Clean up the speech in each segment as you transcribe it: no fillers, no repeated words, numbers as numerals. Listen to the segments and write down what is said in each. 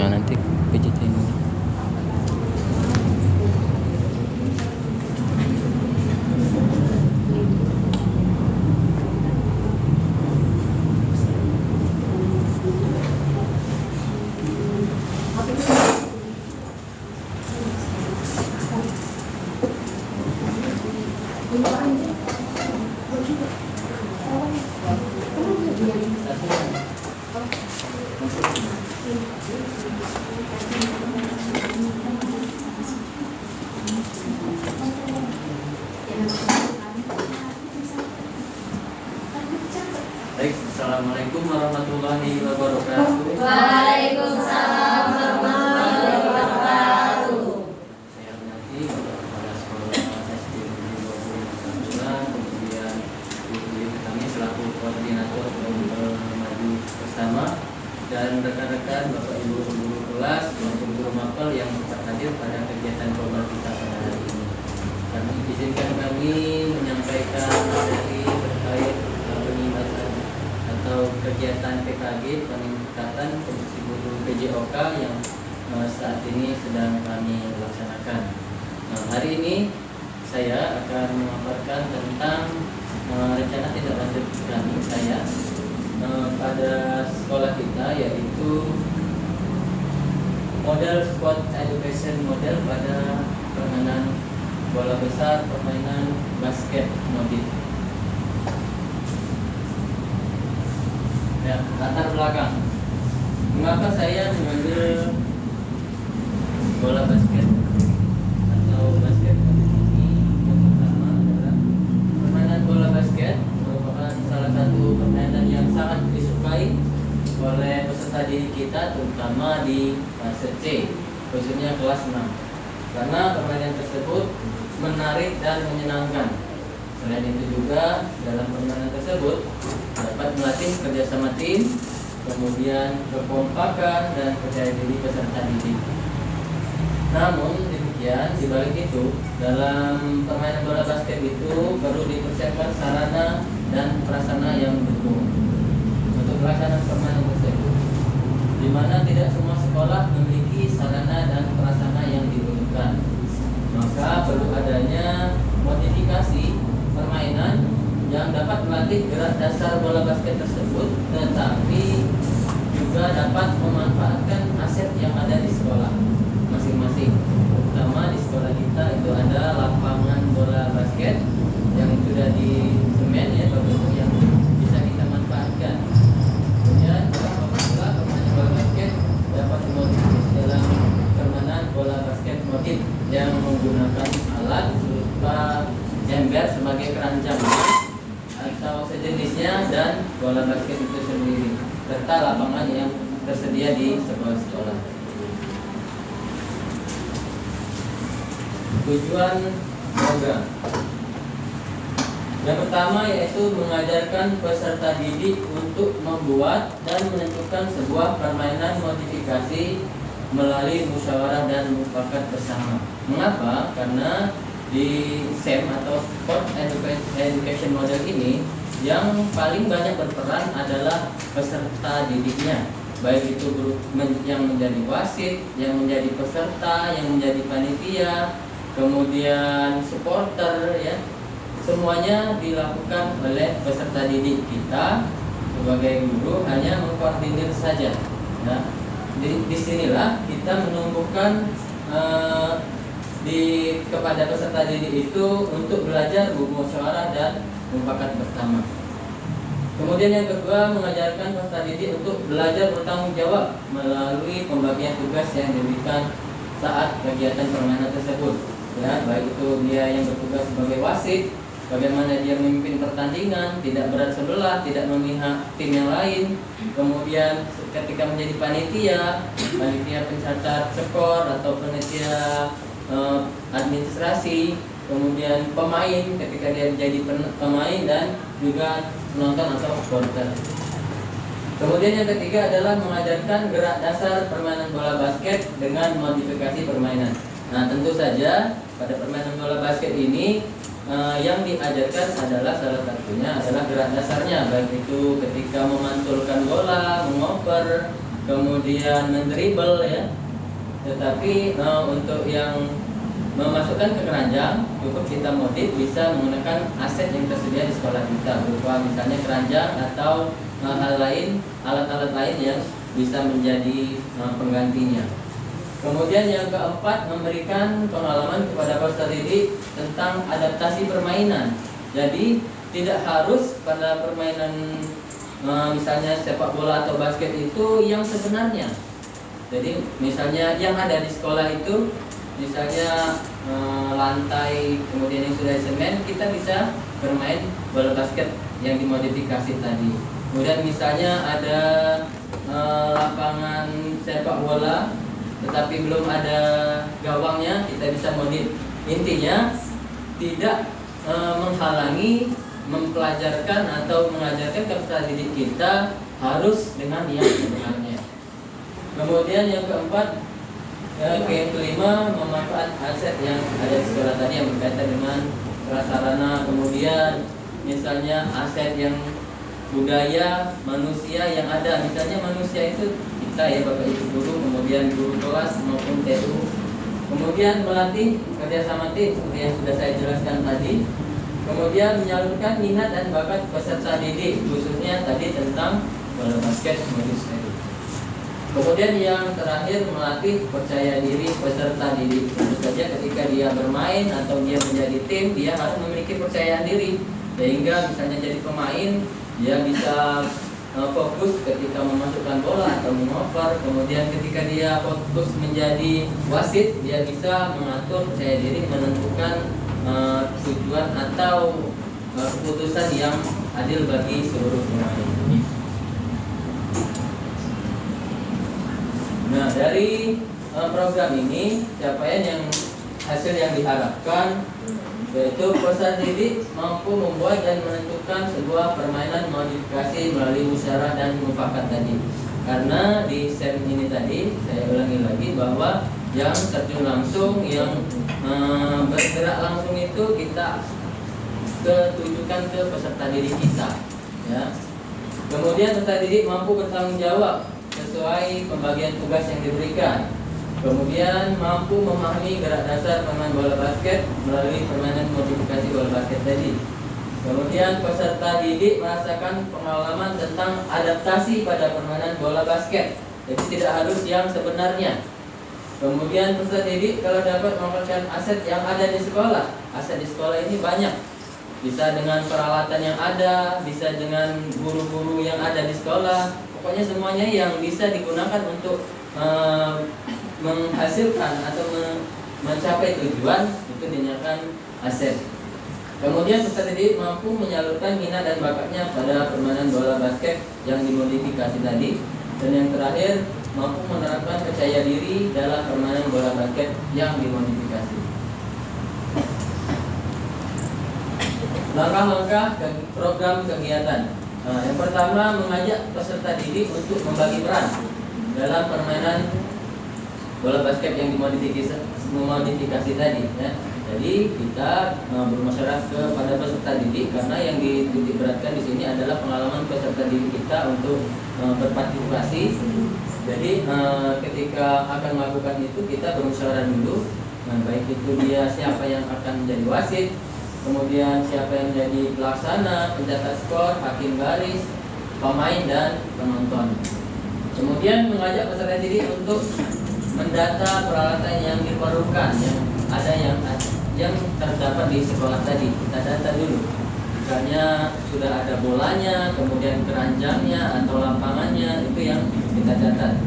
Ya nanti pijitin. Baik, assalamualaikum warahmatullahi wabarakatuh. Waalaikumsalam warahmatullahi wabarakatuh. Saya hormati Bapak Kepala Sekolah SD Negeri 20 Tambulan, kemudian Ibu kami selaku koordinator maju bersama, dan rekan-rekan Bapak Ibu guru kelas maupun guru mapel yang sempat hadir pada kegiatan global kita pada hari ini. Kami izinkan kami menyampaikan materi terkait peningkatan atau kegiatan PKG, peningkatan komisi guru PJOK yang saat ini sedang kami laksanakan. Hari ini saya akan memaparkan tentang rencana tindak lanjut kami pada sekolah kita, yaitu model sport education model pada permainan bola besar, permainan basket modif. Ya, latar belakang. Mengapa saya mengambil bola basket atau basket modif ini? Yang pertama adalah permainan bola basket merupakan salah satu permainan yang sangat disukai oleh peserta didik kita, terutama di fase C, khususnya kelas 6. Karena permainan tersebut menarik dan menyenangkan. Selain itu juga dalam permainan tersebut dapat melatih kerjasama tim, kemudian kekompakan dan percaya diri peserta didik. Namun demikian, dibalik itu, dalam permainan bola basket itu perlu dipersiapkan sarana dan prasarana yang mendukung untuk pelaksanaan permainan tersebut, di mana tidak semua sekolah memiliki sarana dan prasarana yang dibutuhkan. Maka perlu adanya modifikasi permainan yang dapat melatih gerak dasar bola basket tersebut, tetapi juga dapat memanfaatkan aset yang ada di sekolah masing-masing. Terutama di sekolah kita itu ada lapangan bola basket yang sudah di semen, ya, bentuk yang bisa kita manfaatkan. Kemudian apabila permainan bola basket dapat dimodifikasi dalam permainan bola basket modif yang menggunakan alat berupa ember sebagai keranjang atau sejenisnya, dan bola basket itu sendiri, serta lapangan yang tersedia di sekolah-sekolah. Tujuan program yang pertama yaitu mengajarkan peserta didik untuk membuat dan menentukan sebuah permainan modifikasi melalui musyawarah dan mufakat bersama. Mengapa? Karena di SEM atau Sport Education Model ini yang paling banyak berperan adalah peserta didiknya, baik itu guru yang menjadi wasit, yang menjadi peserta, yang menjadi panitia, kemudian supporter, ya. Semuanya dilakukan oleh peserta didik kita. Sebagai guru hanya mengkoordinir saja. Nah, disinilah kita menumbuhkan kepada peserta didik itu untuk belajar musyawarah dan mufakat bersama. Kemudian yang kedua, mengajarkan peserta didik untuk belajar bertanggung jawab melalui pembagian tugas yang diberikan saat kegiatan permainan tersebut. Ya, baik itu dia yang bertugas sebagai wasit, bagaimana dia memimpin pertandingan, tidak berat sebelah, tidak memihak tim yang lain. Kemudian ketika menjadi panitia pencatat skor atau panitia administrasi, kemudian pemain ketika dia menjadi pemain, dan juga penonton atau supporter. Kemudian yang ketiga adalah mengajarkan gerak dasar permainan bola basket dengan modifikasi permainan. Nah, tentu saja pada permainan bola basket ini yang diajarkan adalah salah satunya adalah gerak dasarnya, baik itu ketika memantulkan bola, mengoper, kemudian mendribble ya. Tetapi untuk yang memasukkan ke keranjang cukup kita modif bisa menggunakan aset yang tersedia di sekolah kita, berupa misalnya keranjang atau hal lain, alat-alat lain yang bisa menjadi penggantinya. Kemudian yang keempat, memberikan pengalaman kepada peserta didik tentang adaptasi permainan. Jadi tidak harus pada permainan misalnya sepak bola atau basket itu yang sebenarnya. Jadi misalnya yang ada di sekolah itu misalnya lantai kemudian yang sudah semen, kita bisa bermain bola basket yang dimodifikasi tadi. Kemudian misalnya ada lapangan sepak bola tetapi belum ada gawangnya, kita bisa modif. Intinya tidak menghalangi mempelajarkan atau mengajarkan peserta didik kita harus dengan yang sebenarnya. Kemudian yang keempat, yang kelima, memanfaat aset yang ada di sekolah tadi yang berkaitan dengan prasarana. Kemudian misalnya aset yang budaya manusia yang ada, misalnya manusia itu kita ya, Bapak Ibu guru, kemudian guru kelas maupun TU. Kemudian melatih kerjasama tim seperti yang sudah saya jelaskan tadi. Kemudian menyalurkan minat dan bakat peserta didik, khususnya tadi tentang bola basket modis tadi. Kemudian yang terakhir, melatih percaya diri peserta didik. Tentu saja ketika dia bermain atau dia menjadi tim, dia harus memiliki percaya diri, sehingga misalnya jadi pemain, dia bisa fokus ketika memasukkan bola atau mengoper. Kemudian ketika dia fokus menjadi wasit, dia bisa mengatur percaya diri, menentukan tujuan atau keputusan yang adil bagi seluruh pemain. Nah, dari program ini capaian yang hasil yang diharapkan yaitu peserta didik mampu membuat dan menentukan sebuah permainan modifikasi melalui musyawarah dan mufakat tadi. Karena di set ini tadi saya ulangi lagi bahwa yang terjun langsung, yang bergerak langsung itu kita tujukan ke peserta didik kita, ya. Kemudian peserta didik mampu bertanggung jawab sesuai pembagian tugas yang diberikan. Kemudian mampu memahami gerak dasar permainan bola basket melalui permainan modifikasi bola basket tadi. Kemudian peserta didik merasakan pengalaman tentang adaptasi pada permainan bola basket. Jadi tidak harus yang sebenarnya. Kemudian peserta didik kalau dapat memanfaatkan aset yang ada di sekolah. Aset di sekolah ini banyak. Bisa dengan peralatan yang ada, bisa dengan guru-guru yang ada di sekolah. Pokoknya semuanya yang bisa digunakan untuk menghasilkan atau mencapai tujuan itu dinyatakan aset. Kemudian peserta didik mampu menyalurkan minat dan bakatnya pada permainan bola basket yang dimodifikasi tadi. Dan yang terakhir, mampu menerapkan percaya diri dalam permainan bola basket yang dimodifikasi. Langkah-langkah program kegiatan. Nah, yang pertama, mengajak peserta didik untuk membagi peran dalam permainan bola basket yang dimodifikasi tadi, ya. Jadi kita bermasyarakat kepada peserta didik karena yang dititik beratkan di sini adalah pengalaman peserta didik kita untuk berpartisipasi. Jadi ketika akan melakukan itu kita bermusyawarah dulu, baik itu dia siapa yang akan menjadi wasit, kemudian siapa yang menjadi pelaksana, pencatat skor, hakim garis, pemain dan penonton. Kemudian mengajak peserta didik untuk mendata peralatan yang diperlukan, yang terdapat di sekolah tadi. Kita data dulu. Misalnya sudah ada bolanya, kemudian keranjangnya atau lapangannya, itu yang kita catat.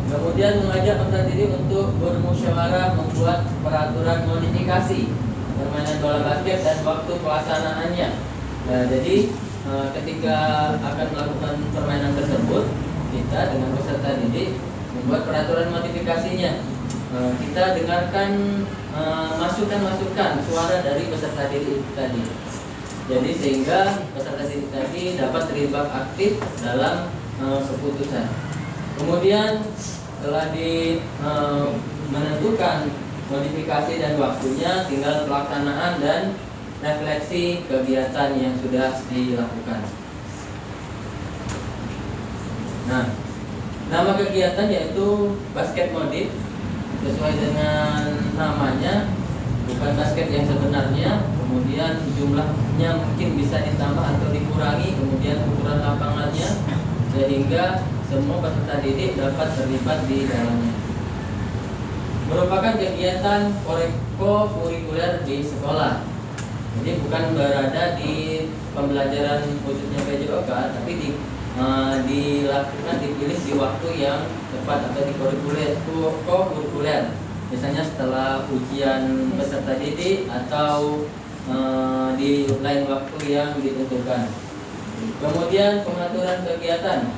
Kemudian mengajak peserta didik untuk bermusyawarah membuat peraturan modifikasi permainan bola basket dan waktu pelaksanaannya. Nah, jadi ketika akan melakukan permainan tersebut, kita dengan peserta didik membuat peraturan modifikasinya. Kita dengarkan masukan-masukan suara dari peserta didik tadi. Jadi sehingga peserta didik tadi dapat terlibat aktif dalam keputusan. Kemudian setelah menentukan modifikasi dan waktunya, tinggal pelaksanaan dan refleksi kegiatan yang sudah dilakukan. Nah, Nama kegiatan yaitu basket modif, sesuai dengan namanya, bukan basket yang sebenarnya. Kemudian jumlahnya mungkin bisa ditambah atau dikurangi, kemudian ukuran lapangannya, sehingga semua peserta didik dapat terlibat di dalamnya. Merupakan kegiatan kurikuler di sekolah. Jadi bukan berada di pembelajaran khususnya PJOK, tapi dilakukan, dipilih di waktu yang tepat atau di kurikuler. Misalnya setelah ujian peserta didik atau di lain waktu yang ditentukan. Kemudian pengaturan kegiatan.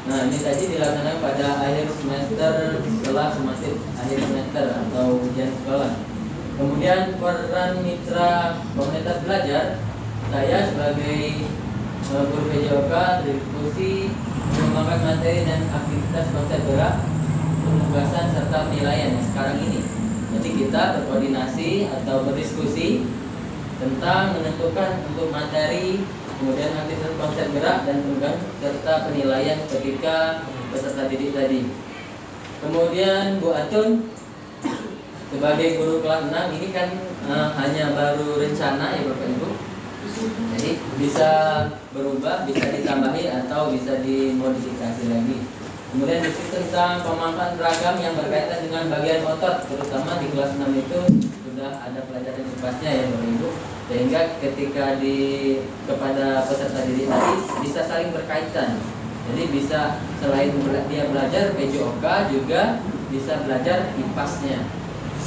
Nah, ini tadi dilaksanakan pada akhir semester setelah akhir semester atau ujian sekolah. Kemudian peran mitra komunitas belajar, saya sebagai guru PJOK berdiskusi mengembangkan materi dan aktivitas konsep gerak, penugasan serta penilaian yang sekarang ini. Jadi kita berkoordinasi atau berdiskusi tentang menentukan untuk materi, kemudian aktivitas konsep gerak dan penugasan serta penilaian ketika peserta didik tadi. Kemudian Bu Atun sebagai guru kelas 6 ini kan hanya baru rencana ya Bapak Ibu. Jadi bisa berubah, bisa ditambahi atau bisa dimodifikasi lagi. Kemudian diskusi tentang pemanfaatan ragam yang berkaitan dengan bagian otot, terutama di kelas 6 itu sudah ada pelajaran lepasnya ya Bapak Ibu. Sehingga ketika kepada peserta didik tadi bisa saling berkaitan. Jadi bisa selain dia belajar PJOK juga bisa belajar IPAS-nya.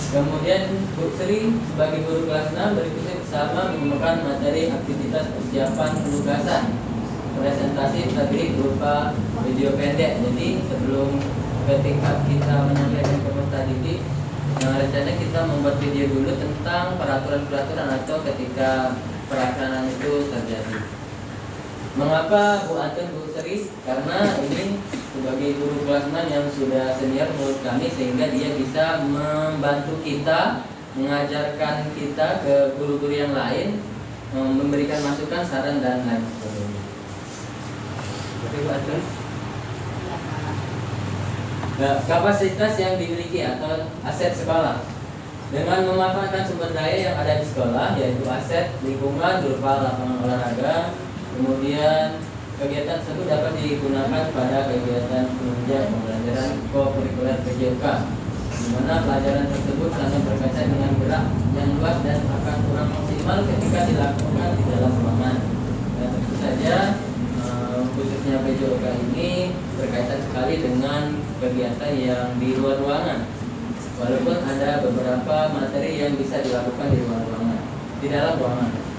Kemudian Bu Sri sebagai guru kelas 6 berdiskusi bersama menggunakan materi aktivitas persiapan penugasan, presentasi tadi berupa video pendek. Jadi sebelum ketika kita menyampaikan ke peserta didik, rencana kita membuat video dulu tentang peraturan-peraturan atau ketika pelaksanaan itu terjadi. Mengapa Bu Antun, Bu Sri? Karena ini sebagai guru kelas 6 yang sudah senior menurut kami, sehingga dia bisa membantu kita, mengajarkan kita ke guru-guru yang lain, memberikan masukan, saran dan lain sebagainya. Oke Bu Antun. Nah, kapasitas yang dimiliki atau aset sekolah dengan memanfaatkan sumber daya yang ada di sekolah, yaitu aset lingkungan berupa lapangan olahraga. Kemudian kegiatan tersebut dapat digunakan pada kegiatan penunjang pembelajaran kurikuler PJOK, di mana pelajaran tersebut sangat berkaitan dengan gerak yang luas dan akan kurang maksimal ketika dilakukan di dalam ruangan. Dan tentu saja khususnya PJOK ini berkaitan sekali dengan kegiatan yang di luar ruangan. Walaupun ada beberapa materi yang bisa dilakukan di luar ruangan, di dalam ruangan.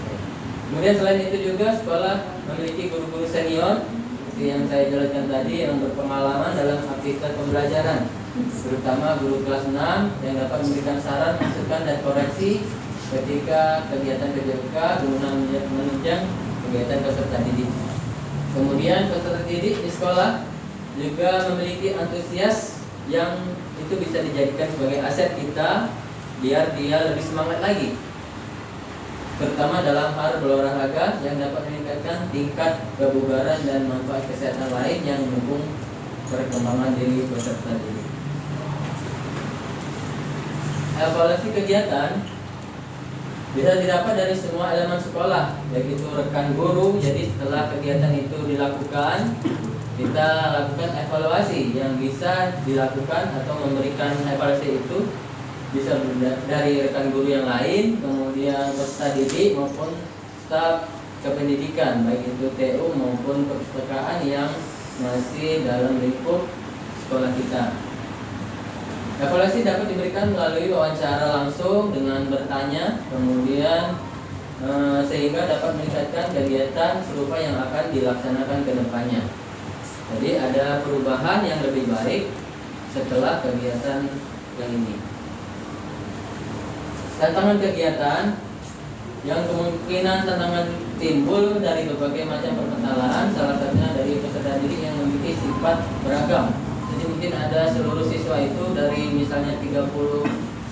Kemudian selain itu juga sekolah memiliki guru-guru senior seperti yang saya jelaskan tadi yang berpengalaman dalam aktivitas pembelajaran, terutama guru kelas 6 yang dapat memberikan saran, masukan dan koreksi ketika kegiatan PJOK guna menunjang kegiatan peserta didik. Kemudian peserta didik di sekolah juga memiliki antusias yang itu bisa dijadikan sebagai aset kita biar dia lebih semangat lagi, terutama dalam hal berolahraga yang dapat meningkatkan tingkat kebugaran dan manfaat kesehatan lain yang mendukung perkembangan diri peserta didik. Evaluasi kegiatan bisa didapat dari semua elemen sekolah, baik itu rekan guru. Jadi setelah kegiatan itu dilakukan, kita lakukan evaluasi yang bisa dilakukan atau memberikan evaluasi itu bisa dari rekan guru yang lain, kemudian peserta didik maupun staf kependidikan, baik itu TU maupun perpustakaan yang masih dalam lingkup sekolah kita. Evaluasi dapat diberikan melalui wawancara langsung dengan bertanya, kemudian sehingga dapat meningkatkan kegiatan serupa yang akan dilaksanakan ke depannya. Jadi ada perubahan yang lebih baik setelah kegiatan yang ini. Tantangan kegiatan yang kemungkinan tantangan timbul dari berbagai macam permasalahan, salah satunya dari peserta didik yang memiliki sifat beragam. Jadi mungkin ada seluruh siswa itu dari misalnya 30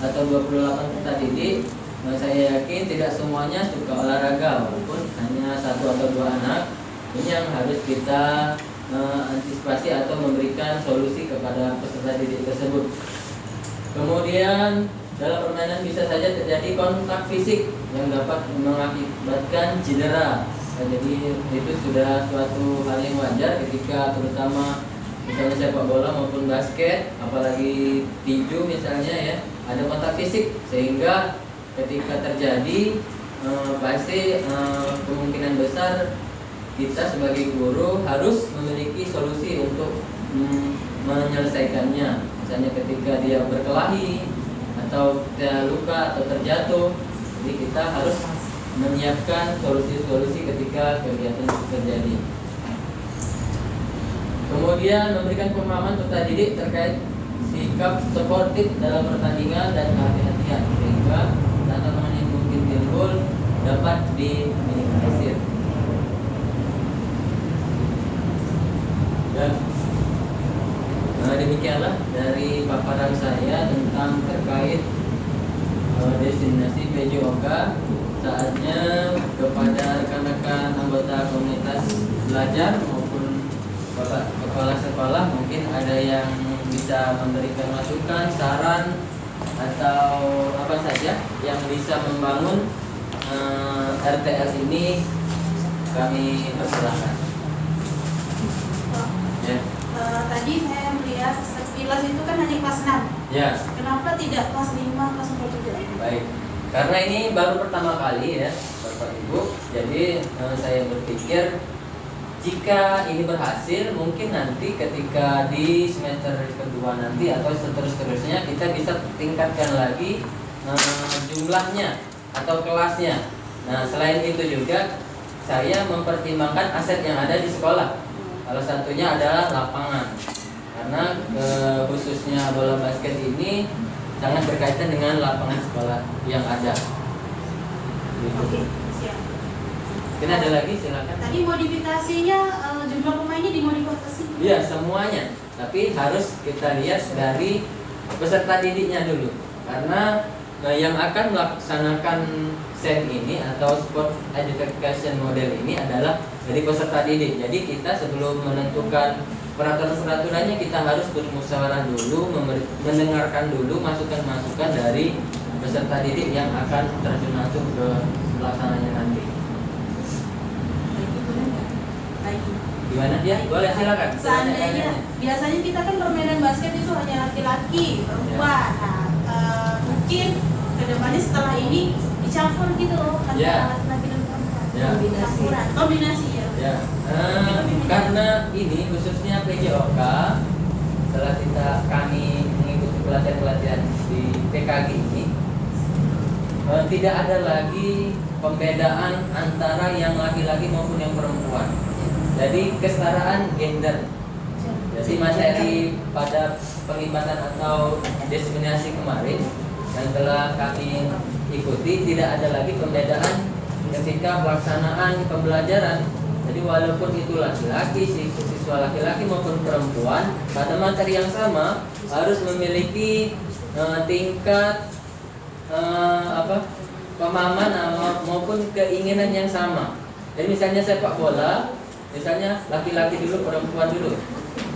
atau 28 peserta didik. Saya yakin tidak semuanya suka olahraga, walaupun hanya 1 atau 2 anak. Ini yang harus kita antisipasi atau memberikan solusi kepada peserta didik tersebut. Kemudian dalam permainan bisa saja terjadi kontak fisik yang dapat mengakibatkan cedera. Nah, jadi itu sudah suatu hal yang wajar ketika terutama misalnya sepak bola maupun basket, apalagi tinju misalnya ya, ada kontak fisik sehingga ketika terjadi pasti kemungkinan besar kita sebagai guru harus memiliki solusi untuk menyelesaikannya. Misalnya ketika dia berkelahi atau luka atau terjatuh, jadi kita harus menyiapkan solusi-solusi ketika kegiatan itu terjadi. Kemudian memberikan pemahaman peserta didik terkait sikap sportif dalam pertandingan dan kehati-hatian sehingga tantangan yang mungkin timbul dapat diminimalisir. Dan demikianlah dari paparan saya tentang terkait destinasi PJOK. Saatnya kepada rekan-rekan anggota komunitas belajar maupun bapak kepala sekolah mungkin ada yang bisa memberikan masukan, saran atau apa saja yang bisa membangun RTS ini, kami persilahkan. Ya. Tadi saya melihat sekilas itu kan hanya kelas 6. Ya. Kenapa tidak kelas 5, kelas 4 juga? Baik. Karena ini baru pertama kali ya, Bapak Ibu. Jadi saya berpikir jika ini berhasil, mungkin nanti ketika di semester kedua nanti atau seterusnya kita bisa tingkatkan lagi jumlahnya atau kelasnya. Nah, selain itu juga saya mempertimbangkan aset yang ada di sekolah. Salah satunya adalah lapangan. Karena khususnya bola basket ini sangat berkaitan dengan lapangan sekolah yang ada. Gitu. Oke, siap. Mungkin ada lagi, silakan. Tadi modifikasinya jumlah pemainnya dimodifikasi? Iya, semuanya. Tapi harus kita lihat dari peserta didiknya dulu. Karena yang akan melaksanakan SEM ini atau Sport Education Model ini adalah dari peserta didik. Jadi kita sebelum menentukan peraturan-peraturannya kita harus bermusyawarah dulu, mendengarkan dulu masukan-masukan dari peserta didik yang akan terjun langsung ke pelaksananya nanti. Gimana dia? Boleh silakan. Seandainya biasanya kita kan permainan basket itu hanya laki-laki, perempuan. Nah, mungkin kedepannya setelah ini dicampur gitu loh antara laki-laki dan perempuan. Ya. Kombinasi ya. Ya. Karena ini khususnya PJOK, setelah kami mengikuti pelatihan-pelatihan di PKG ini, tidak ada lagi pembedaan antara yang laki-laki maupun yang perempuan. Jadi kesetaraan gender. Jadi materi pada penglibatan atau diseminasi kemarin yang telah kami ikuti tidak ada lagi pembedaan ketika pelaksanaan pembelajaran. Jadi walaupun itu laki-laki, siswa laki-laki maupun perempuan pada materi yang sama harus memiliki tingkat pemahaman maupun keinginan yang sama. Jadi misalnya sepak bola, misalnya laki-laki dulu, perempuan dulu.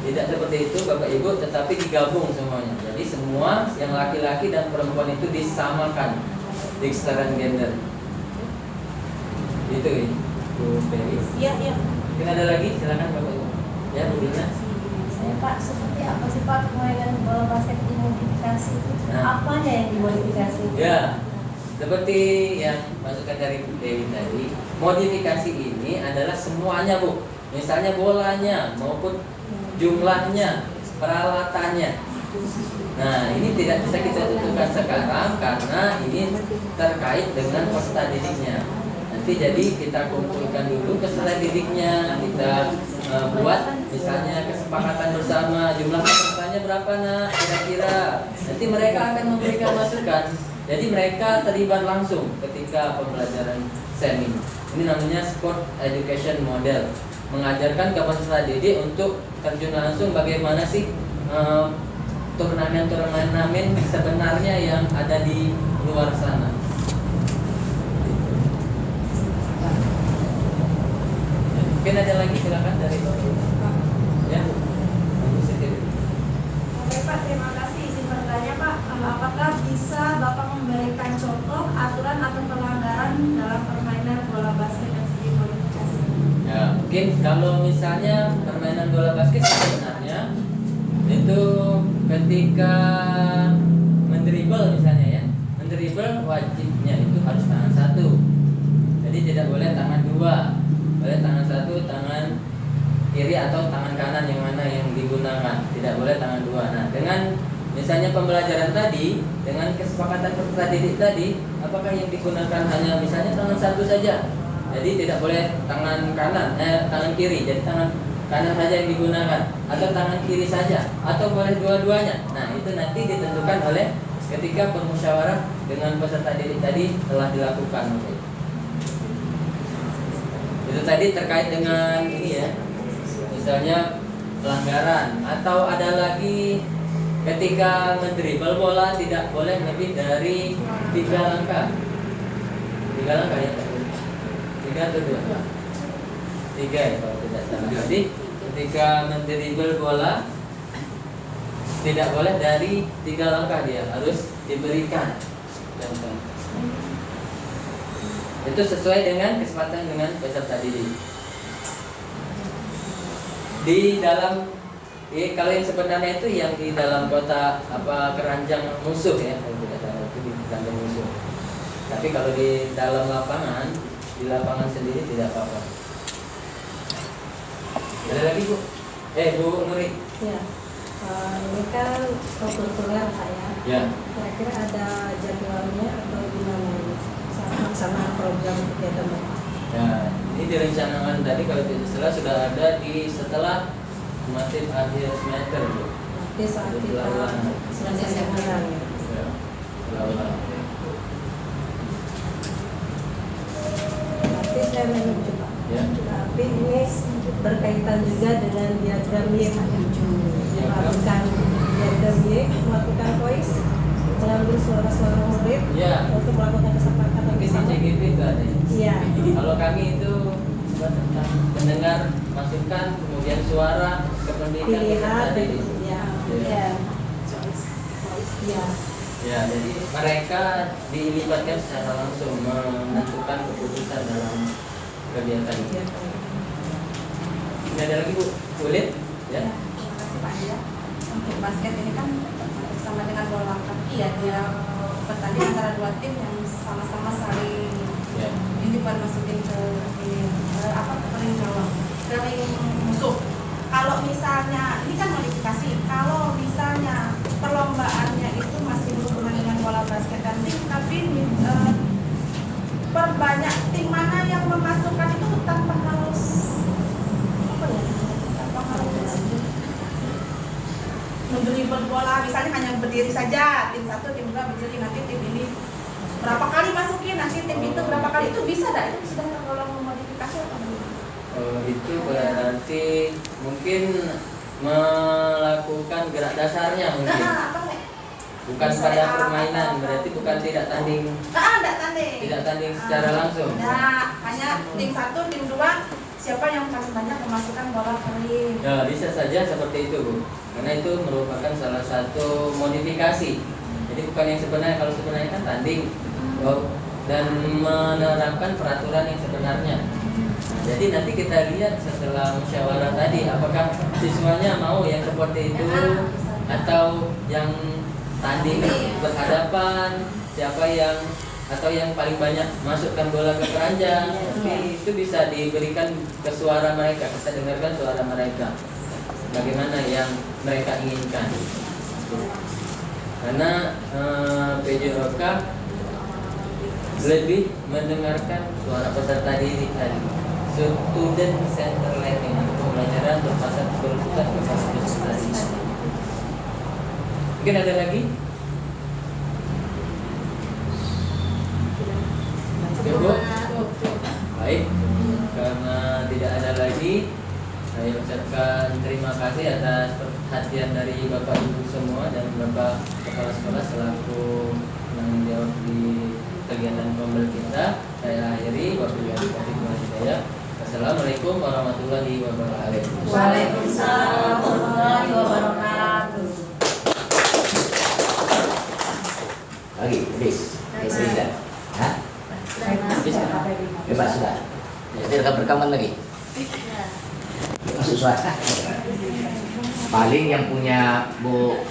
Tidak seperti itu Bapak Ibu, tetapi digabung semuanya. Jadi semua yang laki-laki dan perempuan itu disamakan di kesetaraan gender. Itu ya, Bu Peri. Iya, iya. Mungkin ada lagi, silakan Bapak Ibu. Ya, Bu Dina. Saya Pak, seperti apa sih Pak permainan bola basket dimodifikasi itu? Apanya yang dimodifikasi? Ya, seperti yang masukan dari Bu Dewi tadi, modifikasi ini adalah semuanya Bu. Misalnya bolanya maupun jumlahnya, peralatannya. Nah, ini tidak bisa kita tentukan sekarang karena ini terkait dengan peserta didiknya. Nanti jadi kita kumpulkan dulu peserta didiknya, kita buat misalnya kesepakatan bersama jumlah pesertanya berapa nak kira-kira. Nanti mereka akan memberikan masukan. Jadi mereka terlibat langsung ketika pembelajaran SEM ini. Ini namanya Sport Education Model. Mengajarkan ke peserta didik untuk terjun langsung bagaimana sih turnamen sebenarnya yang ada di luar sana. Mungkin ada lagi, silakan dari Bapak. Pak, terima kasih. Izin bertanya Pak, apakah bisa Bapak memberikan contoh aturan atau pelanggaran dalam permainan bola basket yang sudah dimodifikasi? Ya, mungkin kalau misalnya permainan bola basket sebenarnya itu ketika mendribble misalnya ya, mendribble wajibnya itu harus tangan satu. Jadi tidak boleh tangan dua, boleh tangan satu, tangan kiri atau tangan kanan yang mana yang digunakan, tidak boleh tangan dua. Nah, dengan misalnya pembelajaran tadi, dengan kesepakatan peserta didik tadi, apakah yang digunakan hanya misalnya tangan satu saja? Jadi tidak boleh tangan kanan, tangan kiri, jadi tangan kanan saja yang digunakan, atau tangan kiri saja, atau boleh dua-duanya. Nah, itu nanti ditentukan oleh ketika bermusyawarah dengan peserta didik tadi telah dilakukan. Itu tadi terkait dengan ini ya, misalnya pelanggaran, atau ada lagi ketika mendribble bola tidak boleh lebih dari 3 langkah. 3 langkah ya, 3 atau 2? 3 ya kalau tidak salah. Jadi ketika mendribble bola tidak boleh dari 3 langkah, dia harus diberikan contoh. Itu sesuai dengan kesepakatan dengan peserta didik. Di dalam kalau yang sebenarnya itu yang di dalam kota keranjang musuh ya, kalau tidak salah itu di keranjang musuh. Tapi kalau di dalam lapangan, di lapangan sendiri tidak apa-apa. Ada lagi Bu? Bu Nuri. Ya, ini kan kultural Pak ya. Ya. Kira-kira ada jadwalnya atau gimana ini? Sama program kegiatan Bapak? Ya, ini direncanakan tadi kalau tidak salah sudah ada di setelah masih akhir semester Bu. Nanti saat kita selesai semester ya. Ya, lalu. Nanti saya menuju Pak. Ya. Tapi ini berkaitan juga dengan diagram Y melakukan diagram Y, melakukan voice, mengambil suara-suara murid Ya. untuk melakukan kesepakatan Mungkin di bersama. CGP itu ada. Iya. Kalau kami itu tentang mendengar masukan, kemudian suara, kependidikan Pilihan, tadi. ya, Ya. ya. Ya, jadi mereka dilibatkan secara langsung menentukan keputusan dalam kegiatan ini. Ini ada lagi Bu, kulit ya. Terima kasih Pak Dia. Untuk basket ini kan sama dengan bola kaki ya, dia pertandingan antara dua tim yang sama-sama saling Ya. ini buat masukin ke ini ke ring gawang, ke ring musuh. Kalau misalnya ini kan modifikasi, kalau misalnya perlombaannya itu masih berhubungan dengan bola basket dan tim, tapi perbanyak tim mana yang memasukkan itu tanpa harus mendribble bola, misalnya hanya berdiri saja, tim satu, tim dua berdiri, nanti tim ini berapa kali masukin, nanti tim itu berapa kali, itu bisa dah, itu sudah tergolong modifikasi atau belum? Itu berarti mungkin melakukan gerak dasarnya mungkin. Apa nih? Bukan pada permainan, berarti bukan tidak tanding. Tidak tanding. Tidak tanding secara langsung. Nah, hanya tim satu, tim dua, siapa yang paling banyak memasukkan bola ke ring. Ya, bisa saja seperti itu Bu, karena itu merupakan salah satu modifikasi. Jadi bukan yang sebenarnya, kalau sebenarnya kan tanding dan menerapkan peraturan yang sebenarnya. Nah, jadi nanti kita lihat setelah musyawarah tadi, apakah siswanya mau yang seperti itu atau yang tanding berhadapan, siapa yang atau yang paling banyak masukkan bola ke keranjang. Jadi itu bisa diberikan ke suara mereka, kita dengarkan suara mereka bagaimana yang mereka inginkan. Karena PJOK lebih mendengarkan suara peserta didik tadi, student center learning, pembelajaran berpusat kepada peserta didik. Mungkin ada lagi? Cukup? Baik, karena tidak ada lagi, saya ucapkan terima kasih atas perhatian dari Bapak Ibu semua dan Bapak Kepala Sekolah selaku penanggung jawab di kegiatan pembel kita. Saya akhiri, wabillahi taufiq wal hidayah. Assalamualaikum warahmatullahi wabarakatuh. Waalaikumsalam warahmatullahi wabarakatuh. Lagi, habis. Sudah. Hah? Habis kan? Bebas sudah. Jadi rekaman lagi. Ya. Masuk suara. Paling yang punya Bu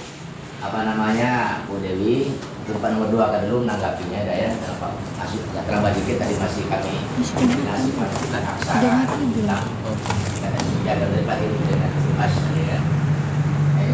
Bu Dewi tempat nomor 2 kan dulu menanggapinya ya. Kenapa masih nggak terlalu dikit tadi masih kami koordinasi dan aksara kita jaga dari Pak Ibu dengan Mas ya.